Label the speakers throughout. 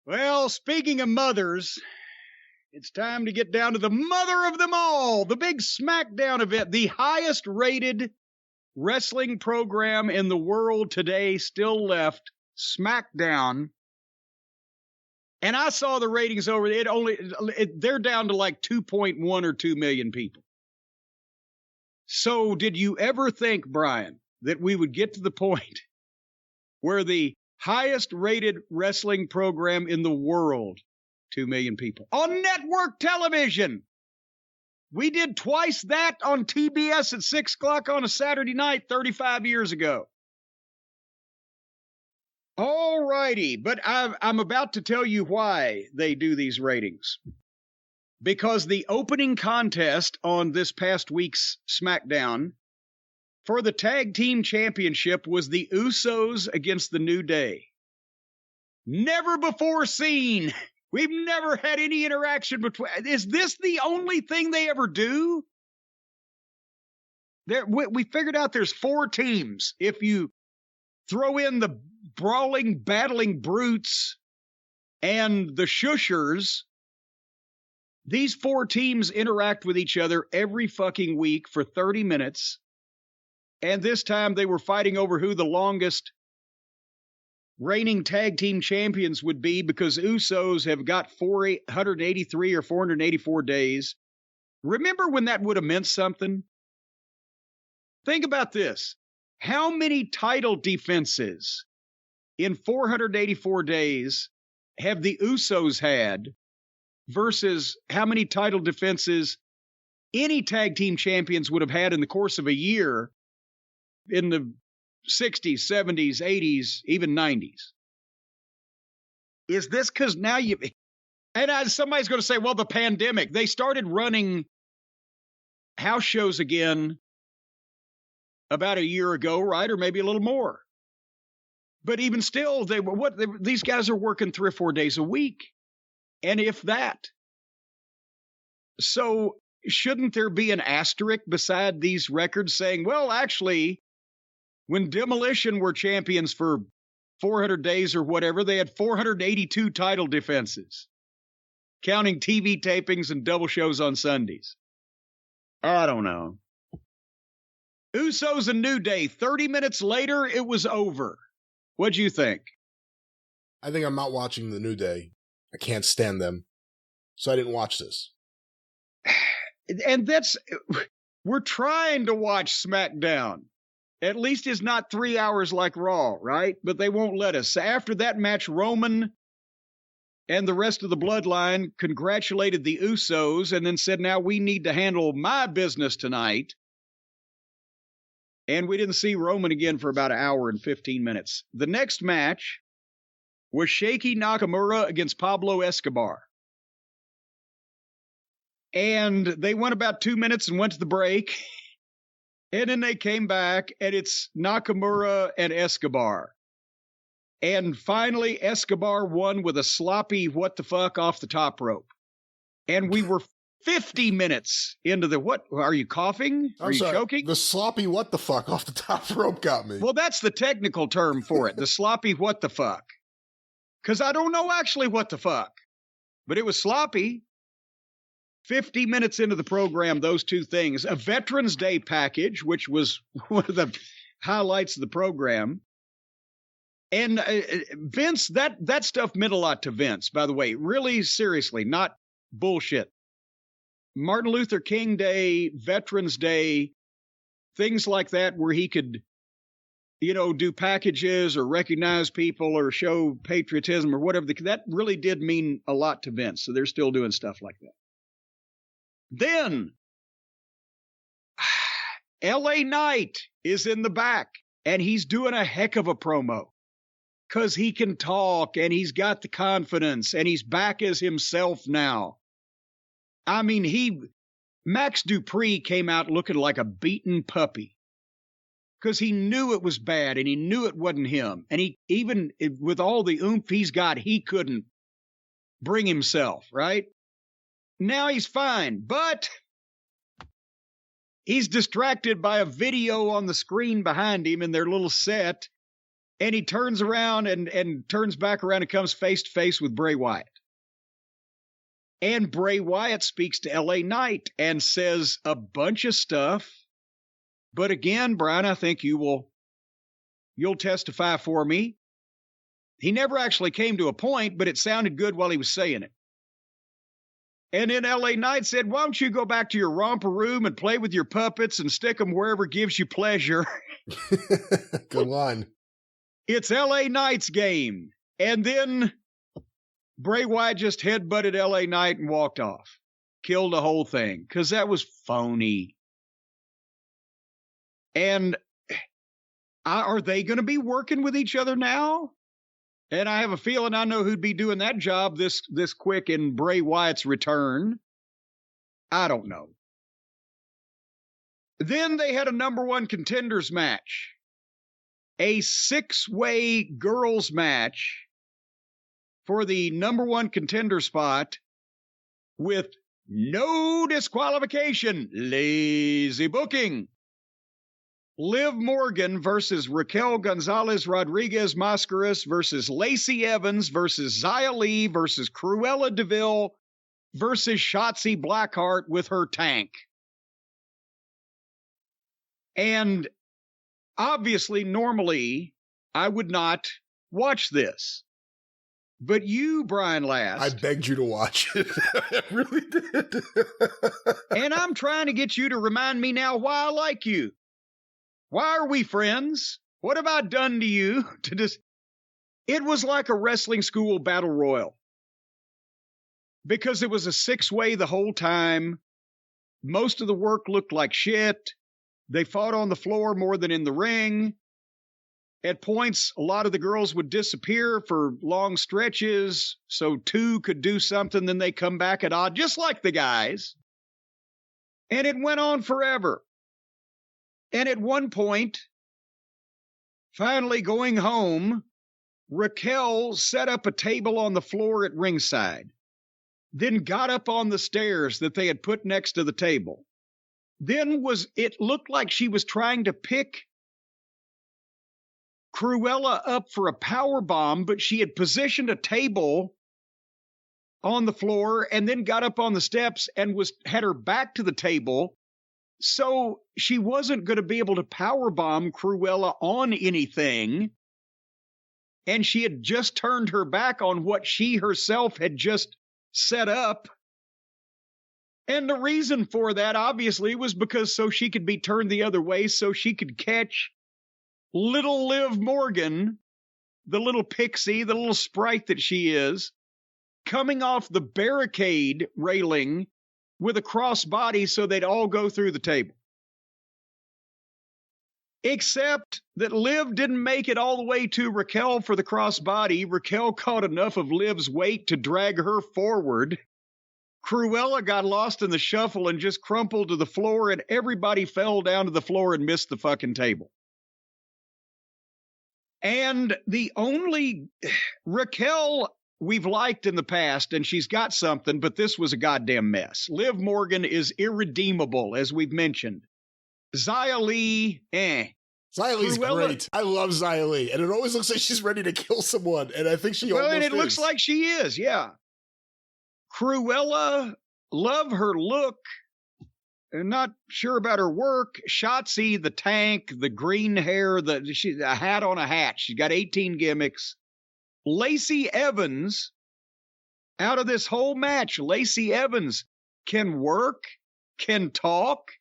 Speaker 1: Well, speaking of mothers, it's time to get down to the mother of them all, the big Smackdown event, the highest rated wrestling program in the world today, still left, Smackdown. And I saw the ratings over they're down to like 2.1 or 2 million people. So did you ever think, Brian, that we would get to the point where the highest rated wrestling program in the world, 2 million people, on network television? We did twice that on TBS at 6 o'clock on a Saturday night 35 years ago. All righty, but I'm about to tell you why they do these ratings. Because the opening contest on this past week's SmackDown for the Tag Team Championship was the Usos against the New Day. Never before seen. We've never had any interaction between. Is this the only thing they ever do? We figured out there's 4 teams. If you throw in the brawling, battling brutes and the shushers, these 4 teams interact with each other every fucking week for 30 minutes. And this time they were fighting over who the longest reigning tag team champions would be, because Usos have got 483 or 484 days. Remember when that would have meant something? Think about this. How many title defenses in 484 days have the Usos had versus how many title defenses any tag team champions would have had in the course of a year in the 60s, 70s, 80s, even 90s? Is this because now somebody's going to say, well, the pandemic, they started running house shows again about a year ago, right? Or maybe a little more. But even still, these guys are working 3 or 4 days a week. And if that. So shouldn't there be an asterisk beside these records saying, well, actually, when Demolition were champions for 400 days or whatever, they had 482 title defenses, counting TV tapings and double shows on Sundays. I don't know. Usos and New Day, 30 minutes later, it was over. What'd you think?
Speaker 2: I think I'm not watching the New Day. I can't stand them. So I didn't watch this.
Speaker 1: And we're trying to watch SmackDown. At least it's not 3 hours like Raw, right? But they won't let us. After that match, Roman and the rest of the bloodline congratulated the Usos and then said, now we need to handle my business tonight. And we didn't see Roman again for about an hour and 15 minutes. The next match was Shaky Nakamura against Pablo Escobar. And they went about 2 minutes and went to the break. And then they came back, and it's Nakamura and Escobar. And finally, Escobar won with a sloppy what the fuck off the top rope. And we were 50 minutes into the what? Are you coughing? Are you choking?
Speaker 2: The sloppy what the fuck off the top rope got me.
Speaker 1: Well, that's the technical term for it. The sloppy what the fuck. Because I don't know actually what the fuck. But it was sloppy. 50 minutes into the program, those two things. A Veterans Day package, which was one of the highlights of the program. And Vince, that stuff meant a lot to Vince, by the way. Really, seriously, not bullshit. Martin Luther King Day, Veterans Day, things like that where he could, do packages or recognize people or show patriotism or whatever. That really did mean a lot to Vince. So they're still doing stuff like that. Then, LA Knight is in the back, and he's doing a heck of a promo because he can talk, and he's got the confidence, and he's back as himself now. I mean, Max Dupree came out looking like a beaten puppy because he knew it was bad, and he knew it wasn't him. And even with all the oomph he's got, he couldn't bring himself, right? Now he's fine, but he's distracted by a video on the screen behind him in their little set, And he turns around and turns back around and comes face to face with Bray Wyatt. And Bray Wyatt speaks to LA Knight and says a bunch of stuff. But again, Brian, I think you'll testify for me. He never actually came to a point, but it sounded good while he was saying it. And then LA Knight said, why don't you go back to your romper room and play with your puppets and stick them wherever gives you pleasure?
Speaker 2: Good line.
Speaker 1: It's LA Knight's game. And then Bray Wyatt just headbutted LA Knight and walked off. Killed the whole thing because that was phony. And are they going to be working with each other now? And I have a feeling I know who'd be doing that job this quick in Bray Wyatt's return. I don't know. Then they had a number one contenders match. A 6-way girls match for the number one contender spot with no disqualification. Lazy booking. Liv Morgan versus Raquel Gonzalez Rodriguez Mascaras versus Lacey Evans versus Xia Li versus Cruella DeVille versus Shotzi Blackheart with her tank. And obviously, normally, I would not watch this. But you, Brian Last.
Speaker 2: I begged you to watch it. I really did.
Speaker 1: And I'm trying to get you to remind me now why I like you. Why are we friends? What have I done to you to just... It was like a wrestling school battle royal. Because it was a 6-way the whole time. Most of the work looked like shit. They fought on the floor more than in the ring. At points, a lot of the girls would disappear for long stretches, so two could do something, then they come back at odd, just like the guys. And it went on forever. And at one point, finally going home, Raquel set up a table on the floor at ringside, then got up on the stairs that they had put next to the table. Then it looked like she was trying to pick Cruella up for a power bomb, but she had positioned a table on the floor and then got up on the steps and had her back to the table. So she wasn't going to be able to power bomb Cruella on anything. And she had just turned her back on what she herself had just set up. And the reason for that, obviously, was because so she could be turned the other way, so she could catch little Liv Morgan, the little pixie, the little sprite that she is, coming off the barricade railing with a crossbody so they'd all go through the table. Except that Liv didn't make it all the way to Raquel for the crossbody. Raquel caught enough of Liv's weight to drag her forward. Cruella got lost in the shuffle and just crumpled to the floor, and everybody fell down to the floor and missed the fucking table. And the only Raquel we've liked in the past, and she's got something, but this was a goddamn mess. Liv Morgan is irredeemable, as we've mentioned. Xia Li,
Speaker 2: Xia Li's great. I love Xia Li, and it always looks like she's ready to kill someone, and I think she almost is.
Speaker 1: And it looks like she is, yeah. Cruella, love her look. Not sure about her work. Shotzi, the tank, the green hair, a hat on a hat. She's got 18 gimmicks. Lacey Evans, out of this whole match, Lacey Evans can work, can talk,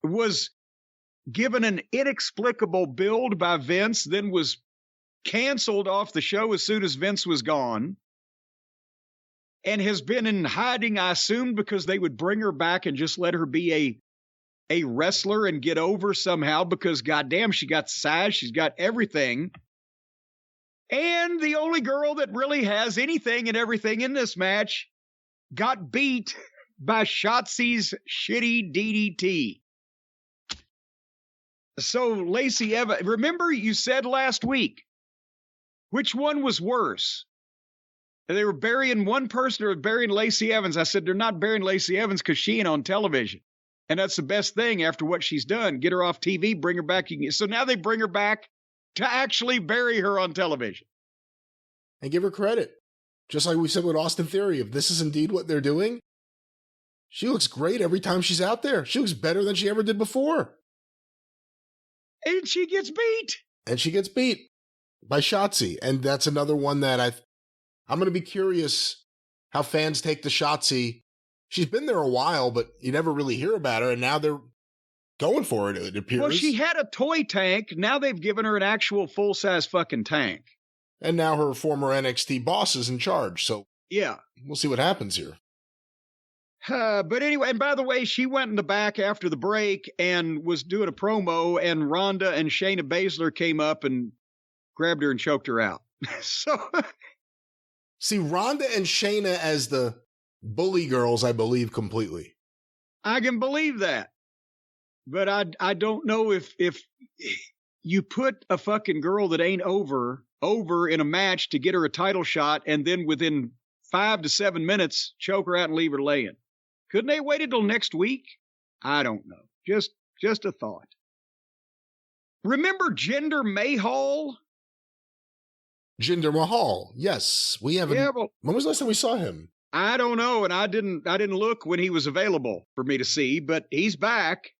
Speaker 1: was given an inexplicable build by Vince, then was canceled off the show as soon as Vince was gone, and has been in hiding, I assume, because they would bring her back and just let her be a wrestler and get over somehow, because goddamn, she got size, she's got everything. And the only girl that really has anything and everything in this match got beat by Shotzi's shitty DDT. So Lacey Evans, remember you said last week, which one was worse? They were burying one person or burying Lacey Evans. I said, they're not burying Lacey Evans because she ain't on television. And that's the best thing after what she's done. Get her off TV, bring her back. So now they bring her back to actually bury her on television.
Speaker 2: And give her credit. Just like we said with Austin Theory, if this is indeed what they're doing, she looks great every time she's out there. She looks better than she ever did before.
Speaker 1: And she gets beat.
Speaker 2: And she gets beat by Shotzi. And that's another one that I'm going to be curious how fans take to Shotzi. She's been there a while, but you never really hear about her. And now they're going for it, it appears.
Speaker 1: Well, she had a toy tank. Now they've given her an actual full-size fucking tank.
Speaker 2: And now her former NXT boss is in charge. So
Speaker 1: yeah,
Speaker 2: we'll see what happens here.
Speaker 1: But anyway, and by the way, she went in the back after the break and was doing a promo, and Rhonda and Shayna Baszler came up and grabbed her and choked her out. So,
Speaker 2: see, Rhonda and Shayna as the bully girls, I believe completely.
Speaker 1: I can believe that. But I don't know if you put a fucking girl that ain't over in a match to get her a title shot, and then within 5 to 7 minutes, choke her out and leave her laying. Couldn't they wait until next week? I don't know. Just a thought. Remember Jinder Mahal?
Speaker 2: Jinder Mahal, yes. We haven't. Yeah, but when was the last time we saw him?
Speaker 1: I don't know, and I didn't look when he was available for me to see, but he's back.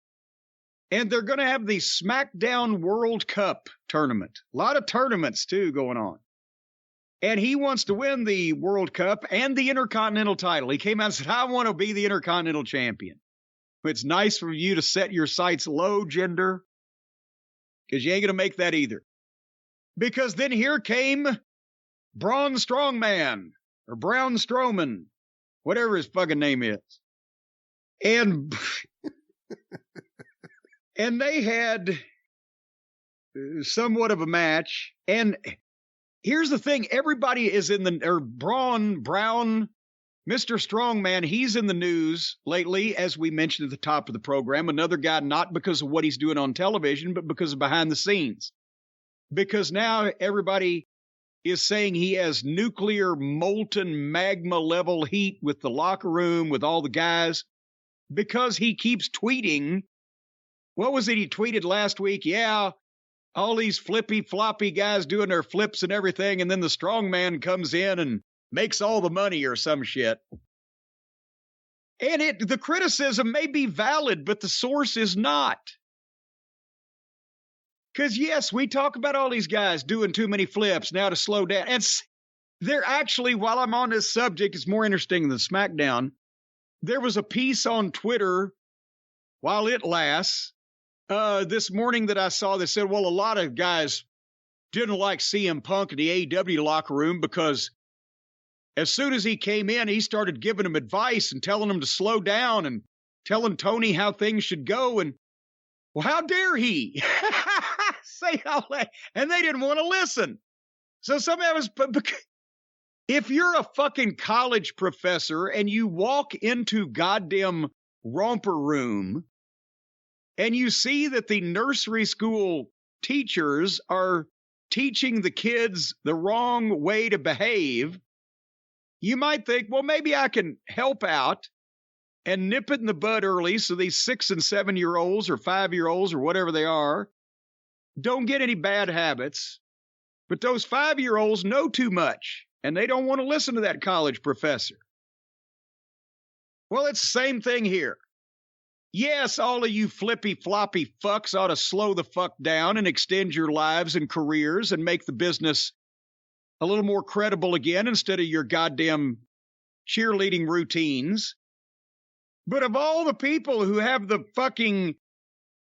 Speaker 1: And they're going to have the SmackDown World Cup tournament. A lot of tournaments, too, going on. And he wants to win the World Cup and the Intercontinental title. He came out and said, I want to be the Intercontinental Champion. It's nice for you to set your sights low, Jinder, because you ain't going to make that either. Because then here came Braun Strongman, or Braun Strowman, whatever his fucking name is. And and they had somewhat of a match. And here's the thing. Everybody is Braun, Mr. Strongman, he's in the news lately, as we mentioned at the top of the program. Another guy, not because of what he's doing on television, but because of behind the scenes. Because now everybody is saying he has nuclear molten magma level heat with the locker room, with all the guys, because he keeps tweeting. What was it he tweeted last week? Yeah, all these flippy floppy guys doing their flips and everything, and then the strong man comes in and makes all the money or some shit. And the criticism may be valid, but the source is not. Because, yes, we talk about all these guys doing too many flips now to slow down. And they're actually, while I'm on this subject, it's more interesting than SmackDown. There was a piece on Twitter, while it lasts, this morning that I saw that said, well, a lot of guys didn't like CM Punk in the AEW locker room because as soon as he came in, he started giving them advice and telling them to slow down and telling Tony how things should go. And, well, how dare he say all that? And they didn't want to listen. So somebody was, if you're a fucking college professor and you walk into goddamn Romper Room and you see that the nursery school teachers are teaching the kids the wrong way to behave, you might think, well, maybe I can help out and nip it in the bud early so these 6 and 7-year-olds or 5-year-olds or whatever they are don't get any bad habits. But those 5-year-olds know too much, and they don't want to listen to that college professor. Well, it's the same thing here. Yes, all of you flippy floppy fucks ought to slow the fuck down and extend your lives and careers and make the business a little more credible again instead of your goddamn cheerleading routines. But of all the people who have the fucking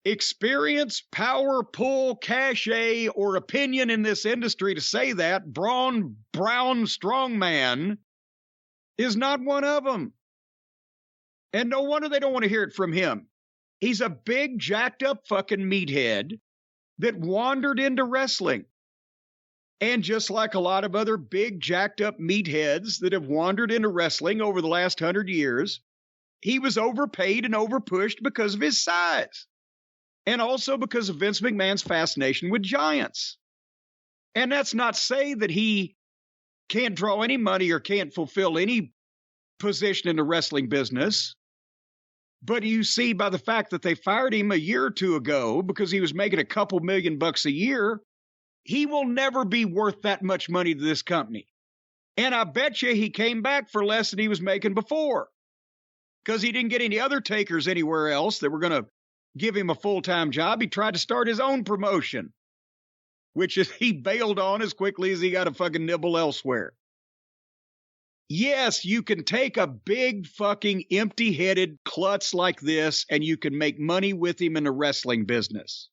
Speaker 1: experience, power, pull, cachet, or opinion in this industry to say that, Braun Strongman is not one of them. And no wonder they don't want to hear it from him. He's a big, jacked up fucking meathead that wandered into wrestling. And just like a lot of other big, jacked up meatheads that have wandered into wrestling over the last 100 years, he was overpaid and overpushed because of his size. And also because of Vince McMahon's fascination with giants. And that's not to say that he can't draw any money or can't fulfill any position in the wrestling business. But you see by the fact that they fired him a year or two ago because he was making a couple $1 million a year, he will never be worth that much money to this company. And I bet you he came back for less than he was making before, because he didn't get any other takers anywhere else that were going to give him a full-time job. He tried to start his own promotion, which is he bailed on as quickly as he got a fucking nibble elsewhere. Yes, you can take a big fucking empty-headed klutz like this and you can make money with him in the wrestling business.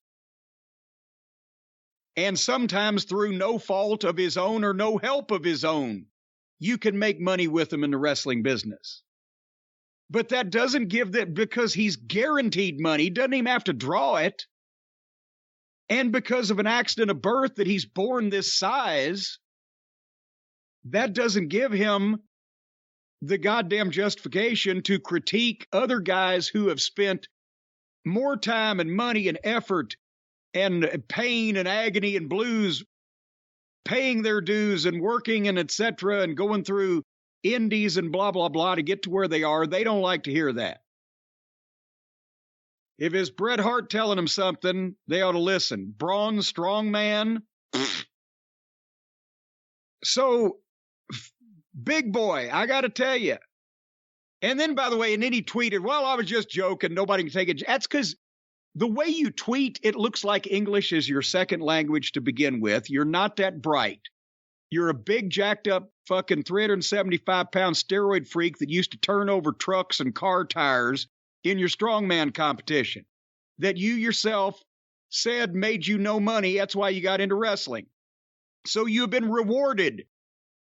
Speaker 1: And sometimes through no fault of his own or no help of his own, you can make money with him in the wrestling business. But that doesn't give that, because he's guaranteed money, doesn't even have to draw it. And because of an accident of birth that he's born this size, that doesn't give him the goddamn justification to critique other guys who have spent more time and money and effort and pain and agony and blues paying their dues and working and etc. and going through indies and blah, blah, blah to get to where they are. They don't like to hear that. If it's Bret Hart telling them something, they ought to listen. Braun Strongman. So, big boy, I got to tell you. And then, by the way, and then he tweeted, well, I was just joking. Nobody can take it. That's because the way you tweet, it looks like English is your second language to begin with. You're not that bright. You're a big, jacked up fucking 375-pound steroid freak that used to turn over trucks and car tires in your strongman competition that you yourself said made you no money. That's why you got into wrestling. So you've been rewarded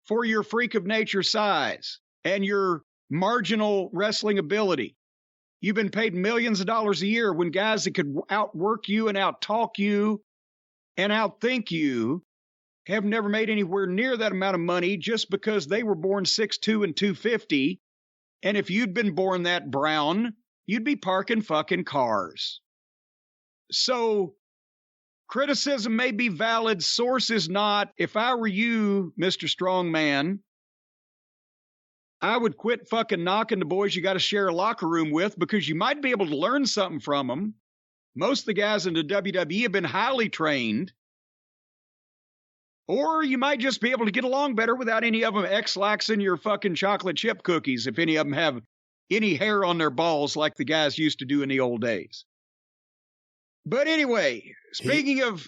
Speaker 1: for your freak of nature size and your marginal wrestling ability. You've been paid millions of dollars a year when guys that could outwork you and outtalk you and outthink you have never made anywhere near that amount of money just because they were born 6'2" and 250. And if you'd been born that brown, you'd be parking fucking cars. So criticism may be valid. Source is not. If I were you, Mr. Strongman, I would quit fucking knocking the boys you got to share a locker room with, because you might be able to learn something from them. Most of the guys in the WWE have been highly trained. Or you might just be able to get along better without any of them X-laxing your fucking chocolate chip cookies, if any of them have any hair on their balls like the guys used to do in the old days. But anyway, speaking of...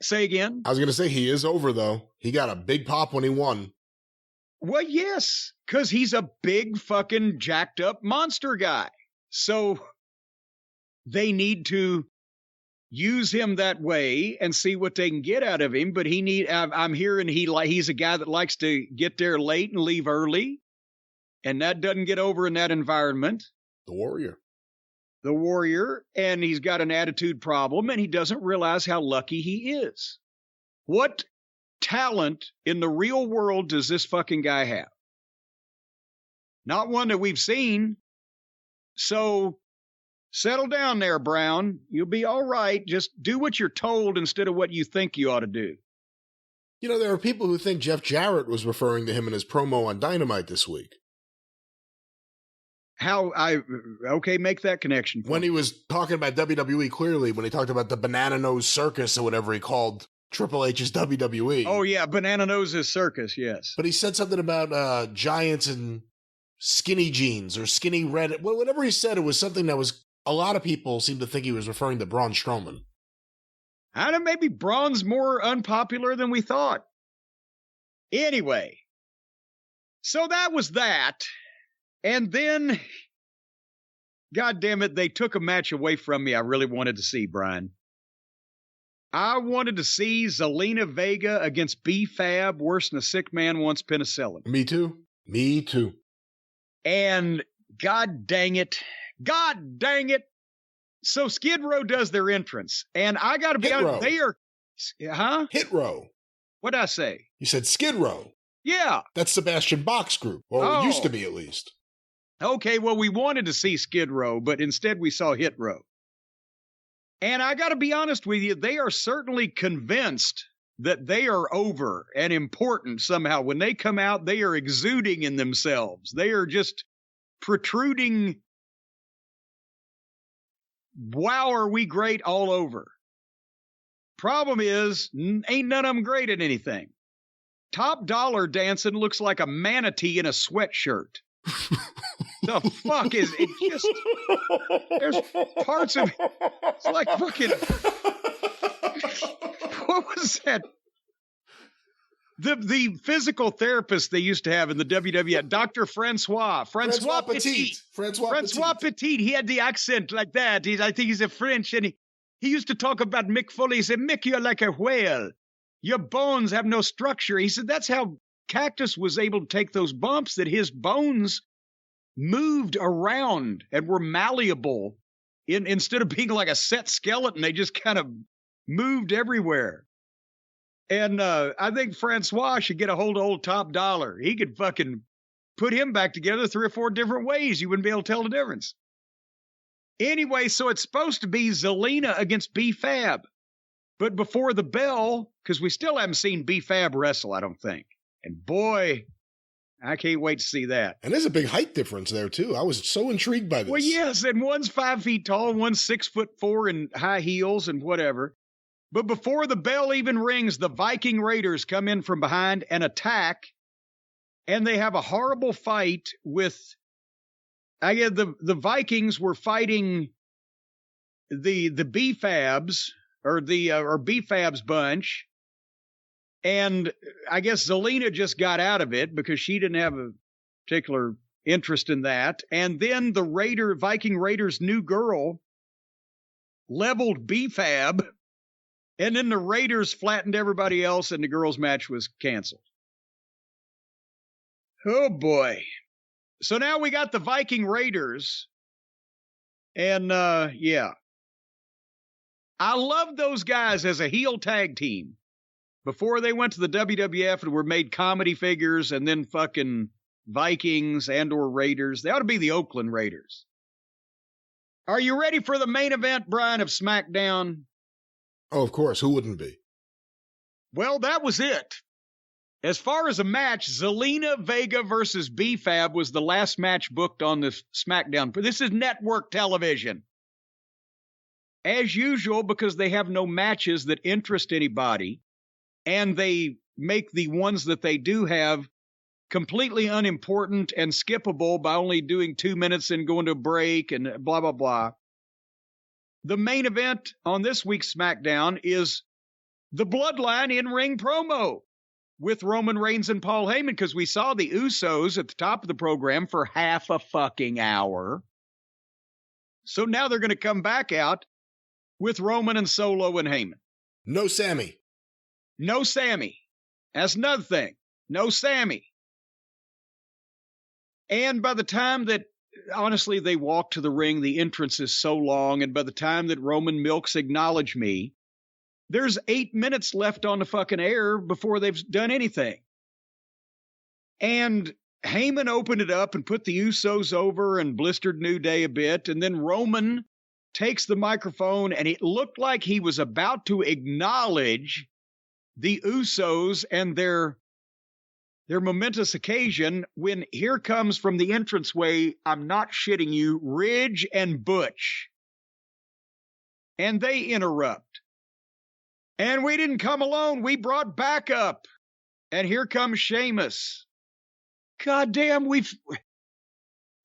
Speaker 1: Say again?
Speaker 2: I was going to say, he is over, though. He got a big pop when he won.
Speaker 1: Well, yes, because he's a big fucking jacked up monster guy. So they need to use him that way and see what they can get out of him. But I'm hearing he's a guy that likes to get there late and leave early. And that doesn't get over in that environment.
Speaker 2: The Warrior. And he's got an attitude problem, and he doesn't realize how lucky he is. What talent in the real world does this fucking guy have? Not one that we've seen. So settle down there, Brown. You'll be all right. Just do what you're told instead of what you think you ought to do. You know, there are people who think Jeff Jarrett was referring to him in his promo on Dynamite this week.
Speaker 1: Make that connection.
Speaker 2: When he was talking about WWE, clearly, when he talked about the Banana Nose Circus or whatever he called Triple H's WWE.
Speaker 1: Oh, yeah, Banana Nose's Circus, yes.
Speaker 2: But he said something about giants and skinny jeans or skinny red. Well, whatever he said, it was something that was, a lot of people seem to think he was referring to Braun Strowman.
Speaker 1: I don't know, maybe Braun's more unpopular than we thought. Anyway, so that was that. And then, God damn it, they took a match away from me I really wanted to see, Brian. I wanted to see Zelena Vega against B-Fab, worse than a sick man wants penicillin.
Speaker 2: Me too. And
Speaker 1: God dang it. So Skid Row does their entrance. And I got to be honest, they are... Huh?
Speaker 2: Hit Row.
Speaker 1: What'd I say?
Speaker 2: You said Skid Row.
Speaker 1: Yeah.
Speaker 2: That's Sebastian Bach's group. Or it used to be, at least.
Speaker 1: Okay, well, we wanted to see Skid Row, but instead we saw Hit Row. And I got to be honest with you, they are certainly convinced that they are over and important somehow. When they come out, they are exuding in themselves. They are just protruding, wow, are we great all over. Problem is, ain't none of them great at anything. Top Dollar dancing looks like a manatee in a sweatshirt. The fuck is it? Just there's parts of it. It's like fucking. What was that? The physical therapist they used to have in the WWF, Dr. Francois Petit. Francois Petit. He had the accent like that. I think he's a French, and he used to talk about Mick Foley. He said, Mick, you're like a whale. Your bones have no structure. He said that's how Cactus was able to take those bumps, that his bones moved around and were malleable. Instead of being like a set skeleton, they just kind of moved everywhere. And I think Francois should get a hold of old Top Dollar. He could fucking put him back together 3 or 4 different ways. You wouldn't be able to tell the difference. Anyway, so it's supposed to be Zelena against B-Fab. But before the bell, because we still haven't seen B-Fab wrestle, I don't think. And boy, I can't wait to see that.
Speaker 2: And there's a big height difference there, too. I was so intrigued by this.
Speaker 1: Well, yes, and one's 5 feet tall, and one's 6'4" in high heels and whatever. But before the bell even rings, the Viking Raiders come in from behind and attack, and they have a horrible fight with, I guess the Vikings were fighting the B-Fabs, or B-Fab's bunch, and I guess Zelena just got out of it because she didn't have a particular interest in that. And then the Viking Raiders' new girl leveled B-Fab, and then the Raiders flattened everybody else, and the girls' match was canceled. Oh, boy. So now we got the Viking Raiders, and, yeah. I love those guys as a heel tag team before they went to the WWF and were made comedy figures and then fucking Vikings and or Raiders. They ought to be the Oakland Raiders. Are you ready for the main event, Brian, of SmackDown?
Speaker 2: Oh, of course. Who wouldn't be?
Speaker 1: Well, that was it. As far as a match, Zelena Vega versus B-Fab was the last match booked on this SmackDown. This is network television. As usual, because they have no matches that interest anybody, and they make the ones that they do have completely unimportant and skippable by only doing 2 minutes and going to a break and blah, blah, blah. The main event on this week's SmackDown is the Bloodline in-ring promo with Roman Reigns and Paul Heyman, because we saw the Usos at the top of the program for half a fucking hour. So now they're going to come back out with Roman and Solo and Heyman.
Speaker 2: No Sammy.
Speaker 1: No Sammy. That's another thing. No Sammy. And by the time that, honestly, they walk to the ring, the entrance is so long, and by the time that Roman milks Acknowledge Me, there's 8 minutes left on the fucking air before they've done anything. And Heyman opened it up and put the Usos over and blistered New Day a bit, and then Roman takes the microphone, and it looked like he was about to acknowledge the Usos and their momentous occasion when here comes from the entranceway, I'm not shitting you, Ridge and Butch. And they interrupt. And we didn't come alone. We brought backup. And here comes Sheamus. Goddamn,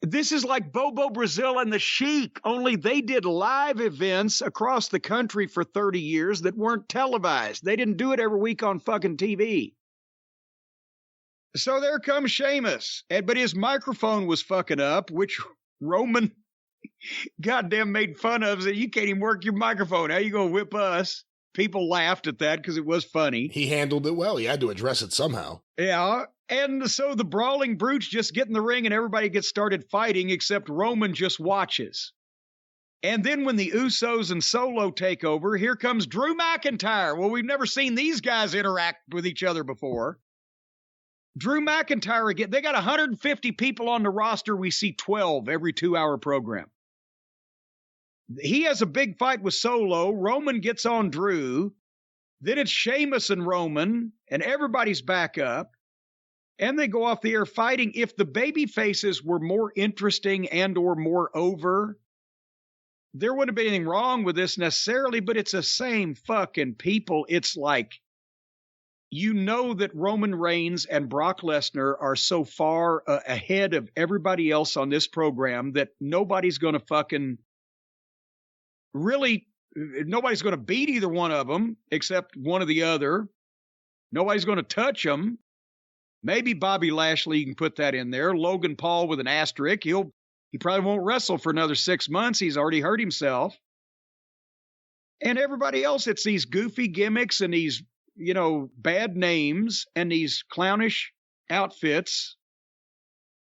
Speaker 1: this is like Bobo Brazil and the Sheik, only they did live events across the country for 30 years that weren't televised. They didn't do it every week on fucking TV. So there comes Sheamus, but his microphone was fucking up, which Roman goddamn made fun of. Said, you can't even work your microphone. How you gonna whip us? People laughed at that because it was funny.
Speaker 2: He handled it well. He had to address it somehow.
Speaker 1: Yeah. And so the brawling brutes just get in the ring and everybody gets started fighting except Roman just watches. And then when the Usos and Solo take over, here comes Drew McIntyre. Well, we've never seen these guys interact with each other before. Drew McIntyre again. They got 150 people on the roster. We see 12 every 2-hour program. He has a big fight with Solo. Roman gets on Drew. Then it's Sheamus and Roman, and everybody's back up. And they go off the air fighting. If the baby faces were more interesting and or more over, there wouldn't have been anything wrong with this necessarily, but it's the same fucking people. It's like, you know that Roman Reigns and Brock Lesnar are so far ahead of everybody else on this program that nobody's going to fucking really, nobody's going to beat either one of them except one or the other. Nobody's going to touch them. Maybe Bobby Lashley, you can put that in there. Logan Paul with an asterisk. He probably won't wrestle for another 6 months. He's already hurt himself. And everybody else, it's these goofy gimmicks and these, bad names and these clownish outfits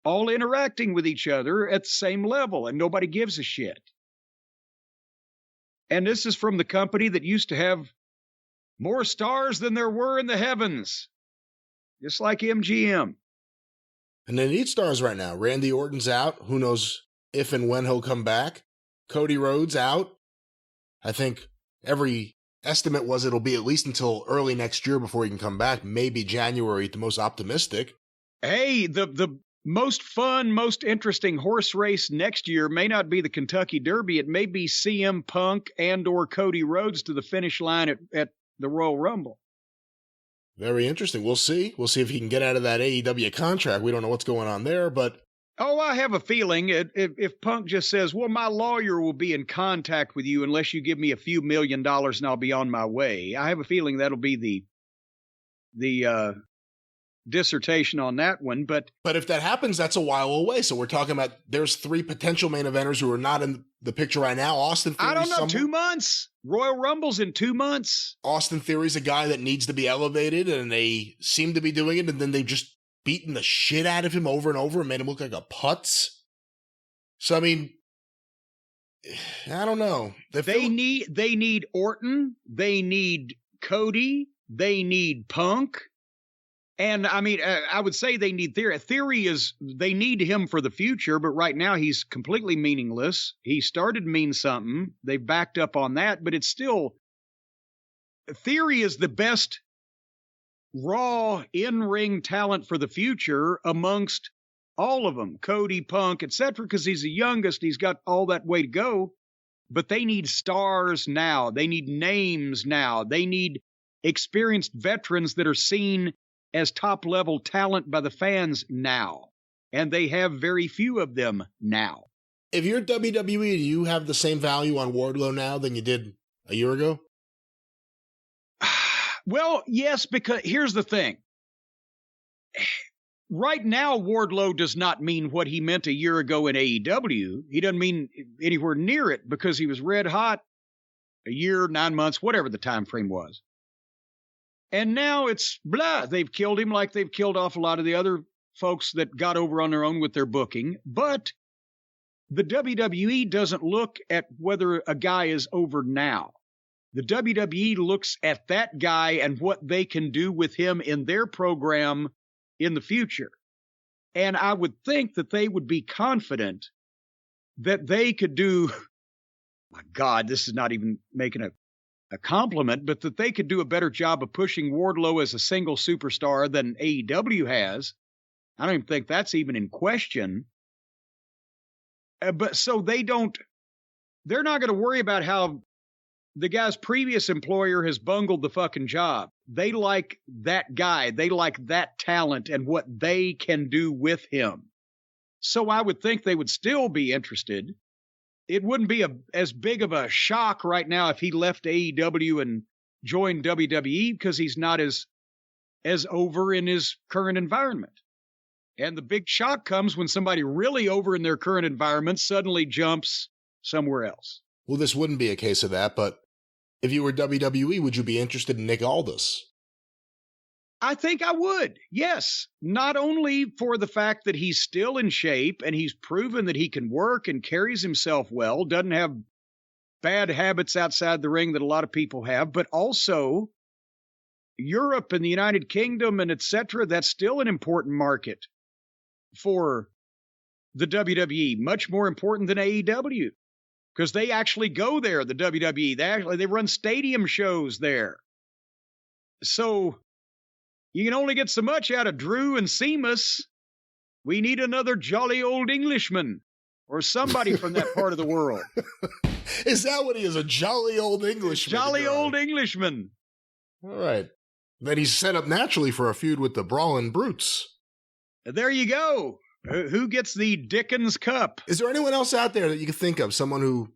Speaker 1: all interacting with each other at the same level, and nobody gives a shit. And this is from the company that used to have more stars than there were in the heavens, just like MGM.
Speaker 2: And they need stars right now. Randy Orton's out. Who knows if and when he'll come back. Cody Rhodes out. I think every estimate was it'll be at least until early next year before he can come back. Maybe January at the most optimistic.
Speaker 1: Hey, the most fun, most interesting horse race next year may not be the Kentucky Derby. It may be CM Punk and or Cody Rhodes to the finish line at the Royal Rumble.
Speaker 2: Very interesting. We'll see. We'll see if he can get out of that AEW contract. We don't know what's going on there, but...
Speaker 1: Oh, I have a feeling if Punk just says, well, my lawyer will be in contact with you unless you give me a few $1 million and I'll be on my way. I have a feeling that'll be the dissertation on that one. But
Speaker 2: if that happens, that's a while away. So we're talking about there's 3 potential main eventers who are not in the picture right now. Austin Theory.
Speaker 1: I don't know, 2 months. Royal Rumble's in 2 months.
Speaker 2: Austin Theory's a guy that needs to be elevated, and they seem to be doing it, and then they just beaten the shit out of him over and over and made him look like a putz. So, I mean, I don't know.
Speaker 1: They need Orton. They need Cody. They need Punk. And, I mean, I would say they need Theory. They need him for the future, but right now he's completely meaningless. He started to mean something. They backed up on that, but it's still... Theory is the best raw in-ring talent for the future amongst all of them, Cody, Punk, etc., because he's the youngest. He's got all that way to go, but they need stars now. They need names now. They need experienced veterans that are seen as top-level talent by the fans now, and they have very few of them now.
Speaker 2: If you're WWE, do you have the same value on Wardlow now than you did a year ago?
Speaker 1: Well, yes, because here's the thing. Right now, Wardlow does not mean what he meant a year ago in AEW. He doesn't mean anywhere near it because he was red hot a year, 9 months, whatever the time frame was. And now it's blah. They've killed him like they've killed off a lot of the other folks that got over on their own with their booking. But the WWE doesn't look at whether a guy is over now. The WWE looks at that guy and what they can do with him in their program in the future. And I would think that they would be confident that they could do, my God, this is not even making a compliment, but that they could do a better job of pushing Wardlow as a single superstar than AEW has. I don't even think that's even in question. But so they're not going to worry about how the guy's previous employer has bungled the fucking job. They like that guy. They like that talent and what they can do with him. So I would think they would still be interested. It wouldn't be as big of a shock right now if he left AEW and joined WWE because he's not as over in his current environment. And the big shock comes when somebody really over in their current environment suddenly jumps somewhere else.
Speaker 2: Well, this wouldn't be a case of that, but if you were WWE, would you be interested in Nick Aldis?
Speaker 1: I think I would, yes. Not only for the fact that he's still in shape and he's proven that he can work and carries himself well, doesn't have bad habits outside the ring that a lot of people have, but also Europe and the United Kingdom and etc., that's still an important market for the WWE, much more important than AEW. Because they actually go there, the WWE. They run stadium shows there. So you can only get so much out of Drew and Sheamus. We need another jolly old Englishman or somebody from that part of the world.
Speaker 2: Is that what he is? A jolly old Englishman?
Speaker 1: Jolly old Englishman.
Speaker 2: All right. Then he's set up naturally for a feud with the Brawling Brutes.
Speaker 1: There you go. Who gets the Dickens Cup?
Speaker 2: Is there anyone else out there that you can think of? Someone who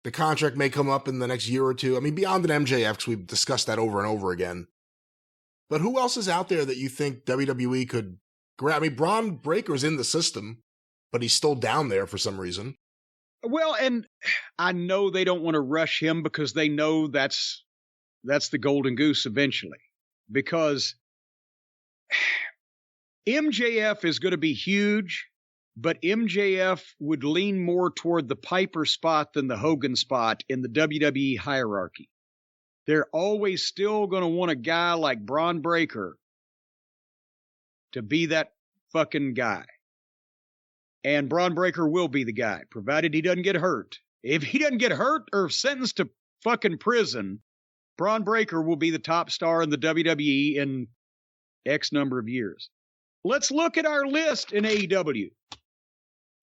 Speaker 2: the contract may come up in the next year or two? I mean, beyond an MJF, because we've discussed that over and over again. But who else is out there that you think WWE could grab? I mean, Braun Breaker's in the system, but he's still down there for some reason.
Speaker 1: Well, and I know they don't want to rush him because they know that's the golden goose eventually. Because MJF is going to be huge, but MJF would lean more toward the Piper spot than the Hogan spot in the WWE hierarchy. They're always still going to want a guy like Braun Breaker to be that fucking guy. And Braun Breaker will be the guy, provided he doesn't get hurt. If he doesn't get hurt or sentenced to fucking prison, Braun Breaker will be the top star in the WWE in X number of years. Let's look at our list in AEW.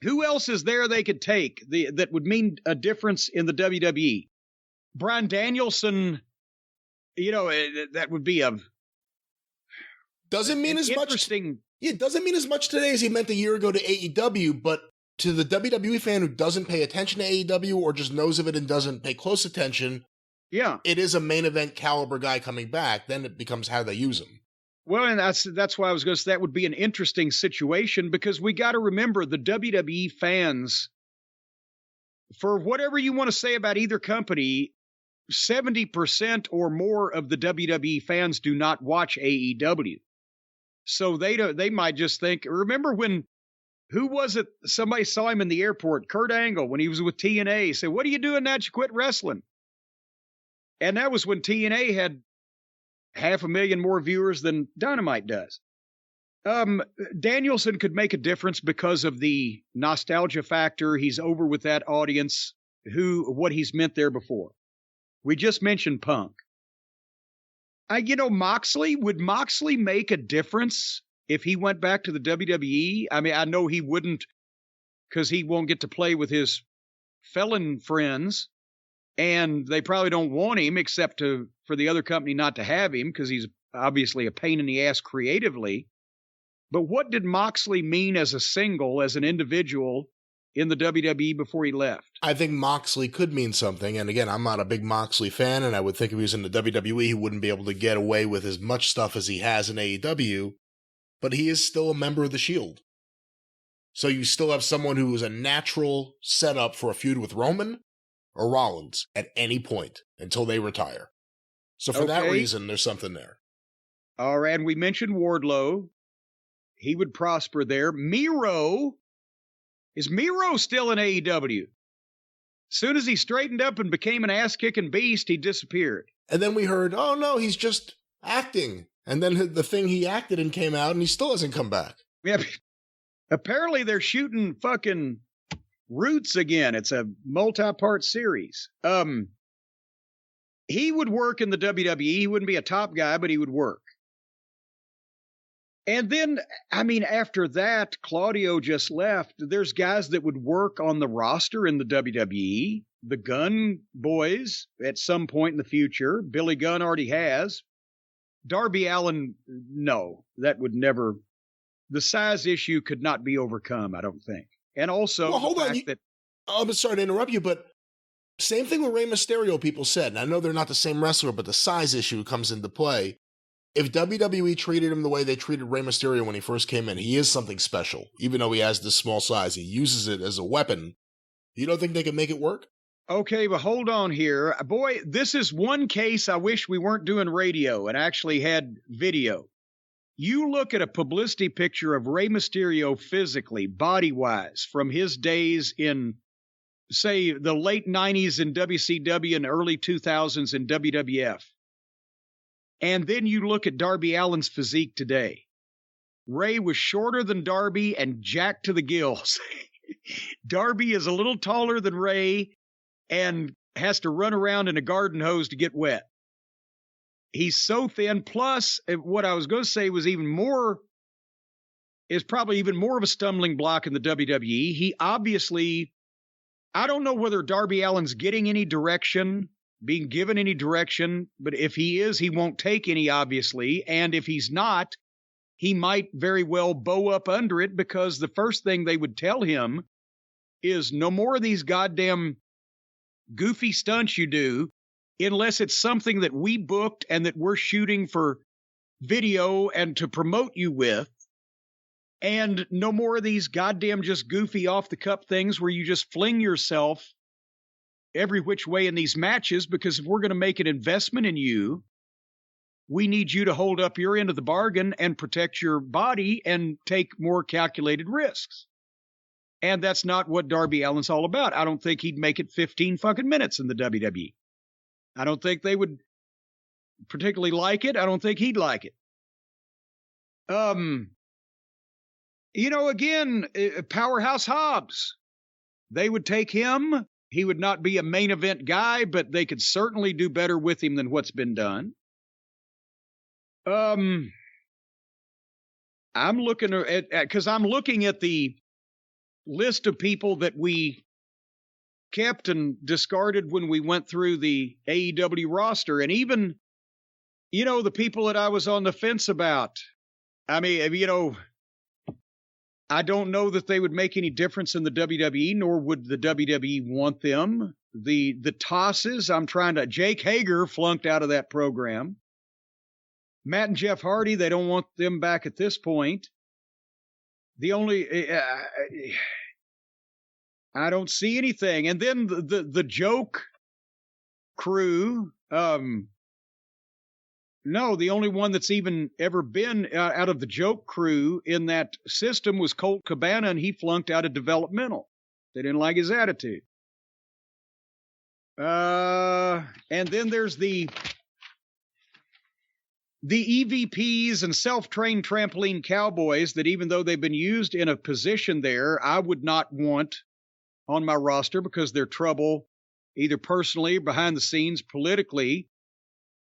Speaker 1: Who else is there they could take that would mean a difference in the WWE? Bryan Danielson, that would be a
Speaker 2: doesn't mean as
Speaker 1: interesting.
Speaker 2: Much. It doesn't mean as much today as he meant a year ago to AEW, but to the WWE fan who doesn't pay attention to AEW or just knows of it and doesn't pay close attention,
Speaker 1: yeah,
Speaker 2: it is a main event caliber guy coming back. Then it becomes how they use him.
Speaker 1: Well, and that's why I was going to say that would be an interesting situation, because we got to remember the WWE fans, for whatever you want to say about either company, 70% or more of the WWE fans do not watch AEW. So they might just think, remember who was it? Somebody saw him in the airport, Kurt Angle, when he was with TNA, said, "What are you doing now that you quit wrestling?" And that was when TNA had 500,000 more viewers than Dynamite does. Danielson could make a difference because of the nostalgia factor. He's over with that audience, what he's meant there before. We just mentioned Punk. Moxley, would Moxley make a difference if he went back to the WWE? I mean, I know he wouldn't, because he won't get to play with his felon friends, and they probably don't want him except for the other company not to have him, because he's obviously a pain in the ass creatively. But what did Moxley mean as a single, as an individual in the WWE before he left?
Speaker 2: I think Moxley could mean something. And again, I'm not a big Moxley fan, and I would think if he was in the WWE, he wouldn't be able to get away with as much stuff as he has in AEW, but he is still a member of the Shield. So you still have someone who is a natural setup for a feud with Roman or Rollins at any point until they retire. So for that reason, there's something there.
Speaker 1: All right, and we mentioned Wardlow. He would prosper there. Miro. Is Miro still in AEW? Soon as he straightened up and became an ass-kicking beast, he disappeared.
Speaker 2: And then we heard, oh no, he's just acting. And then the thing he acted in came out, and he still hasn't come back.
Speaker 1: Yeah, apparently they're shooting fucking Roots again. It's a multi-part series. He would work in the WWE. He wouldn't be a top guy, but he would work. And then, after that, Claudio just left. There's guys that would work on the roster in the WWE. The Gunn boys at some point in the future. Billy Gunn already has. Darby Allin, no. That would never... The size issue could not be overcome, I don't think. And also,
Speaker 2: well, hold on. I'm sorry to interrupt you, but same thing with Rey Mysterio, people said. And I know they're not the same wrestler, but the size issue comes into play. If WWE treated him the way they treated Rey Mysterio when he first came in, he is something special. Even though he has this small size, he uses it as a weapon. You don't think they can make it work?
Speaker 1: Okay, but hold on here. Boy, this is one case I wish we weren't doing radio and actually had video. You look at a publicity picture of Rey Mysterio physically, body-wise, from his days in, say, the late 90s in WCW and early 2000s in WWF. And then you look at Darby Allin's physique today. Ray was shorter than Darby and jacked to the gills. Darby is a little taller than Ray and has to run around in a garden hose to get wet. He's so thin. Plus, what I was going to say was even more is probably even more of a stumbling block in the WWE. He obviously, I don't know whether Darby Allin's getting any direction, being given any direction, but if he is, he won't take any, obviously. And if he's not, he might very well bow up under it, because the first thing they would tell him is no more of these goddamn goofy stunts you do, unless it's something that we booked and that we're shooting for video and to promote you with. And no more of these goddamn just goofy off the cup things where you just fling yourself every which way in these matches, because if we're going to make an investment in you, we need you to hold up your end of the bargain and protect your body and take more calculated risks. And that's not what Darby Allin's all about. I don't think he'd make it 15 fucking minutes in the WWE. I don't think they would particularly like it. I don't think he'd like it. Again, Powerhouse Hobbs, they would take him. He would not be a main event guy, but they could certainly do better with him than what's been done. I'm looking at because I'm looking at the list of people that we kept and discarded when we went through the AEW roster, and even, the people that I was on the fence about. I mean, I don't know that they would make any difference in the WWE, nor would the WWE want them. The tosses, Jake Hager flunked out of that program. Matt and Jeff Hardy, they don't want them back at this point. The only, I don't see anything. And then the joke crew, no, the only one that's even ever been out of the joke crew in that system was Colt Cabana, and he flunked out of developmental. They didn't like his attitude. And then there's the EVPs and self-trained trampoline cowboys that, even though they've been used in a position there, I would not want on my roster because they're trouble, either personally or behind the scenes politically.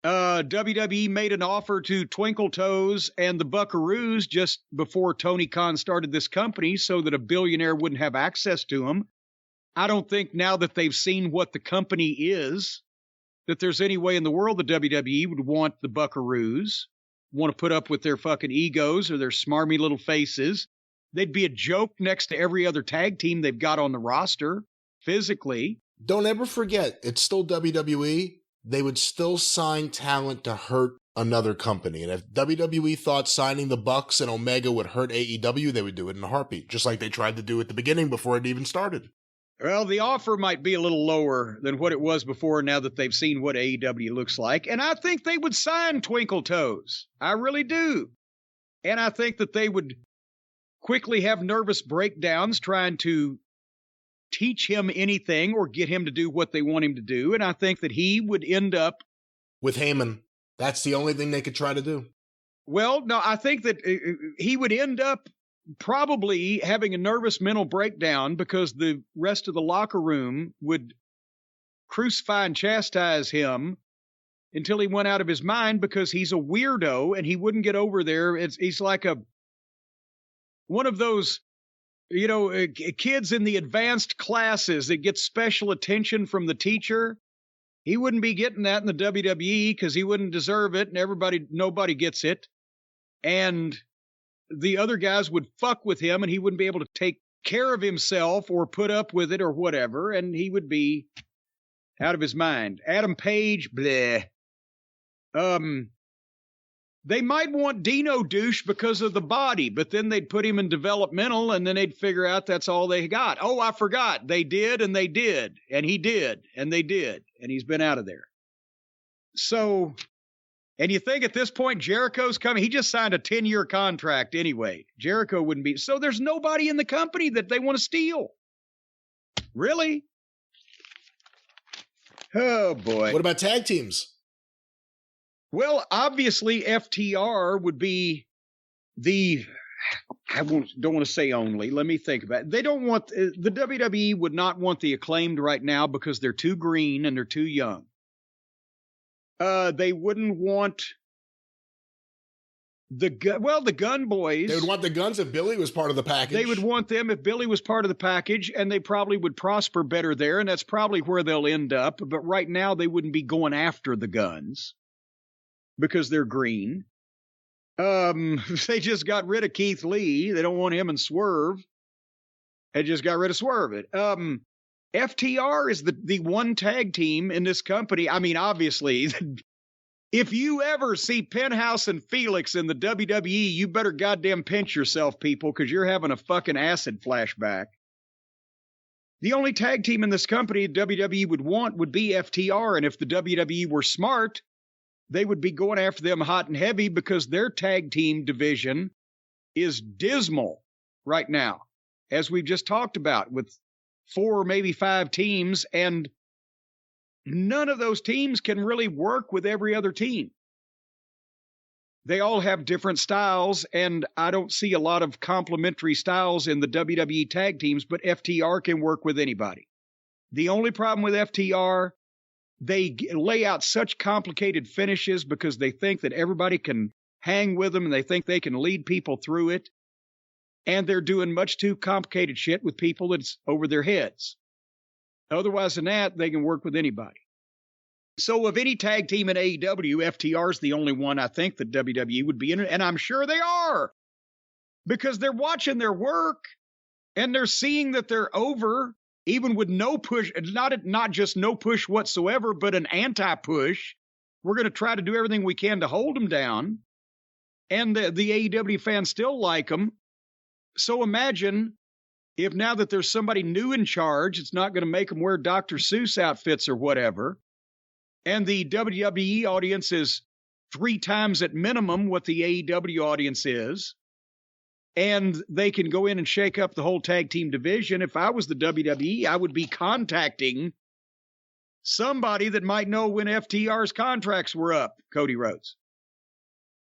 Speaker 1: WWE made an offer to Twinkle Toes and the Buckaroos just before Tony Khan started this company so that a billionaire wouldn't have access to them. I don't think now that they've seen what the company is, that there's any way in the world the WWE would want the Buckaroos, want to put up with their fucking egos or their smarmy little faces. They'd be a joke next to every other tag team they've got on the roster, physically.
Speaker 2: Don't ever forget, it's still WWE. They would still sign talent to hurt another company. And if WWE thought signing the Bucks and Omega would hurt AEW, they would do it in a heartbeat, just like they tried to do at the beginning before it even started.
Speaker 1: Well, the offer might be a little lower than what it was before now that they've seen what AEW looks like. And I think they would sign Twinkle Toes. I really do. And I think that they would quickly have nervous breakdowns trying to teach him anything or get him to do what they want him to do. And I think that he would end up
Speaker 2: with Heyman. That's the only thing they could try to do.
Speaker 1: Well, no, I think that he would end up probably having a nervous mental breakdown because the rest of the locker room would crucify and chastise him until he went out of his mind because he's a weirdo and he wouldn't get over there. He's like one of those, kids in the advanced classes that get special attention from the teacher. He wouldn't be getting that in the WWE because he wouldn't deserve it, and nobody gets it. And the other guys would fuck with him, and he wouldn't be able to take care of himself or put up with it or whatever, and he would be out of his mind. Adam Page, bleh. They might want Dino Douche because of the body, but then they'd put him in developmental, and then they'd figure out that's all they got. Oh, I forgot. They did, and they did, and he did, and they did, and he's been out of there. So, and you think at this point Jericho's coming? He just signed a 10-year contract anyway. Jericho wouldn't be. So there's nobody in the company that they want to steal. Really? Oh, boy.
Speaker 2: What about tag teams?
Speaker 1: Well, obviously, FTR would be don't want to say only. Let me think about it. They don't want, the WWE would not want the Acclaimed right now because they're too green and they're too young. They wouldn't want The Gun Boys.
Speaker 2: They would want the Guns if Billy was part of the package.
Speaker 1: They would want them if Billy was part of the package, and they probably would prosper better there, and that's probably where they'll end up. But right now, they wouldn't be going after the Guns because they're green. They just got rid of Keith Lee. They don't want him and Swerve. They just got rid of Swerve. FTR is the one tag team in this company. I mean, obviously, if you ever see Penthouse and Felix in the WWE, you better goddamn pinch yourself, people, because you're having a fucking acid flashback. The only tag team in this company WWE would want would be FTR, and if the WWE were smart, they would be going after them hot and heavy because their tag team division is dismal right now, as we've just talked about, with 4 or maybe 5 teams, and none of those teams can really work with every other team. They all have different styles, and I don't see a lot of complementary styles in the WWE tag teams, but FTR can work with anybody. The only problem with FTR, they lay out such complicated finishes because they think that everybody can hang with them, and they think they can lead people through it. And they're doing much too complicated shit with people that's over their heads. Otherwise than that, they can work with anybody. So of any tag team in AEW, FTR is the only one I think that WWE would be in, and I'm sure they are, because they're watching their work and they're seeing that they're over, even with no push, not just no push whatsoever, but an anti-push. We're going to try to do everything we can to hold them down, and the AEW fans still like them. So imagine if now that there's somebody new in charge, it's not going to make them wear Dr. Seuss outfits or whatever, and the WWE audience is 3 times at minimum what the AEW audience is, and they can go in and shake up the whole tag team division. If I was the WWE, I would be contacting somebody that might know when FTR's contracts were up, Cody Rhodes.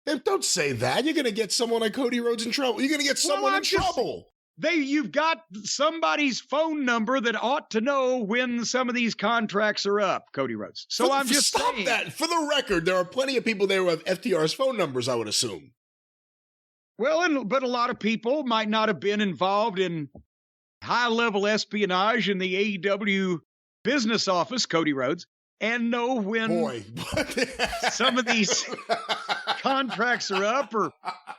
Speaker 2: And don't say that. You're going to get someone like Cody Rhodes in trouble. You're going to get someone in trouble.
Speaker 1: You've got somebody's phone number that ought to know when some of these contracts are up, Cody Rhodes. So I'm just
Speaker 2: stop
Speaker 1: saying
Speaker 2: that. For the record, there are plenty of people there who have FTR's phone numbers, I would assume.
Speaker 1: Well, but a lot of people might not have been involved in high-level espionage in the AEW business office, Cody Rhodes, and know when some of these contracts are up, or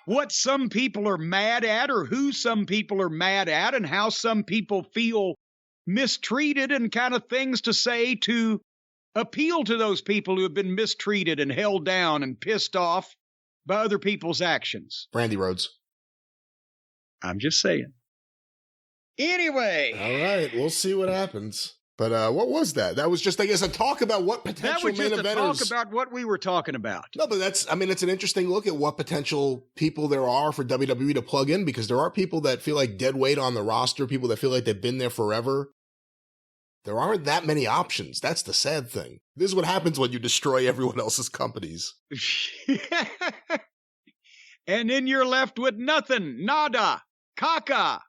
Speaker 1: what some people are mad at, or who some people are mad at, and how some people feel mistreated, and kind of things to say to appeal to those people who have been mistreated and held down and pissed off by other people's actions.
Speaker 2: Randy Rhodes.
Speaker 1: I'm just saying. Anyway.
Speaker 2: All right, we'll see what happens. But what was that? That was just, I guess, a talk about what potential main eventers... That was just a talk about what we were talking about. No, but it's an interesting look at what potential people there are for WWE to plug in, because there are people that feel like dead weight on the roster, people that feel like they've been there forever. There aren't that many options. That's the sad thing. This is what happens when you destroy everyone else's companies.
Speaker 1: And then you're left with nothing. Nada. Caca.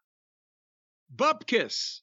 Speaker 1: Bupkis.